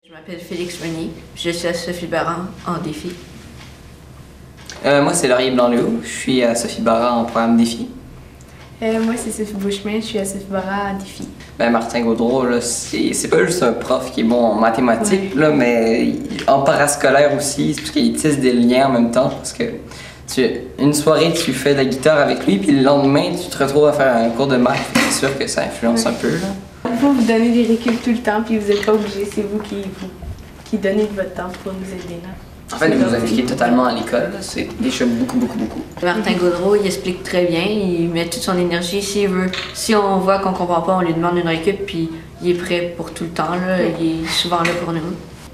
Je m'appelle Félix Meunier, je suis à Sophie Barran en défi. Moi, c'est Laurier Blanc-Léo, je suis à Sophie Barran en programme défi. Moi, c'est Sophie Beauchemin, je suis à Sophie Barran en défi. Martin Gaudreau, c'est pas juste un prof qui est bon en mathématiques, là, mais en parascolaire aussi, c'est parce qu'il tisse des liens en même temps. Parce que une soirée, tu fais de la guitare avec lui, puis le lendemain, tu te retrouves à faire un cours de maths. C'est sûr que ça influence un peu. Là. Vous donnez des récup tout le temps, puis vous n'êtes pas obligé, c'est vous qui donnez de votre temps pour nous aider. Là. En fait, vous impliquez totalement à l'école, c'est déjà beaucoup. Martin Gaudreau, il explique très bien, il met toute son énergie s'il veut. Si on voit qu'on comprend pas, on lui demande une récup, puis il est prêt pour tout le temps, là. Il est souvent là pour nous.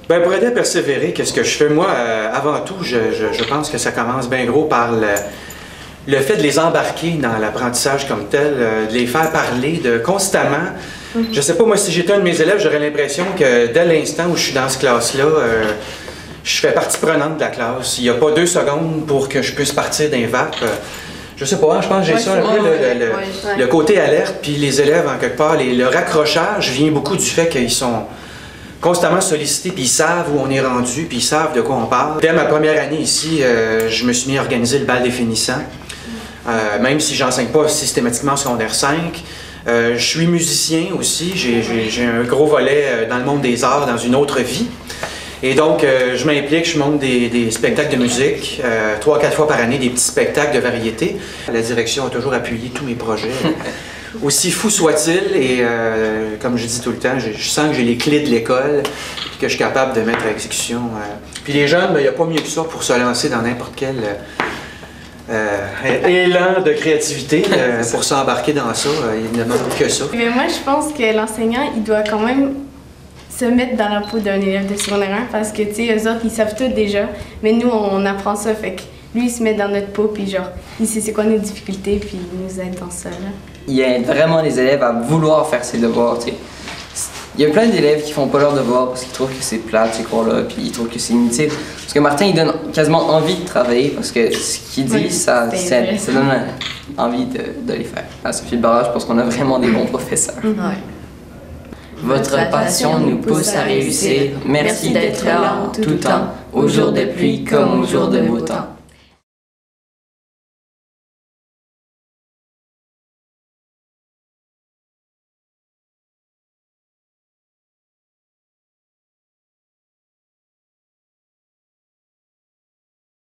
Ben, pour aider à persévérer, qu'est-ce que je fais? Moi, avant tout, je pense que ça commence bien gros par le fait de les embarquer dans l'apprentissage comme tel, de les faire parler, de constamment. Je sais pas, moi, si j'étais un de mes élèves, j'aurais l'impression que dès l'instant où je suis dans cette classe-là, je fais partie prenante de la classe. Il n'y a pas 2 secondes pour que je puisse partir d'un vape. Je sais pas, je pense que j'ai ça un peu, le côté alerte, puis les élèves, en quelque part, le raccrochage vient beaucoup du fait qu'ils sont constamment sollicités, puis ils savent où on est rendu, puis ils savent de quoi on parle. Dès ma première année ici, je me suis mis à organiser le bal des finissants, même si j'enseigne pas systématiquement en secondaire 5. Je suis musicien aussi, j'ai un gros volet dans le monde des arts, dans une autre vie. Et donc, je m'implique, je monte des spectacles de musique, 3-4 fois par année, des petits spectacles de variété. La direction a toujours appuyé tous mes projets, aussi fous soient-ils, et comme je dis tout le temps, je sens que j'ai les clés de l'école, et que je suis capable de mettre à exécution. Puis les jeunes, il n'y a pas mieux que ça pour se lancer dans n'importe quel élan de créativité, pour s'embarquer dans ça, il ne demande que ça. Mais moi, je pense que l'enseignant, il doit quand même se mettre dans la peau d'un élève de secondaire 1 parce que, tu sais, eux autres, ils savent tout déjà, mais nous, on apprend ça, fait que lui, il se met dans notre peau, puis genre, il sait c'est quoi nos difficultés, puis il nous aide dans ça, là. Il aide vraiment les élèves à vouloir faire ses devoirs, tu sais. Il y a plein d'élèves qui font pas leurs devoirs parce qu'ils trouvent que c'est plate, ces cours-là, puis ils trouvent que c'est inutile. Parce que Martin, il donne quasiment envie de travailler parce que ce qu'il dit, ça donne envie de les faire. À Sophie Barran, je pense qu'on a vraiment des bons professeurs. Votre passion nous pousse à réussir. Merci d'être là en tout temps, au jour de pluie comme au jour de beau temps.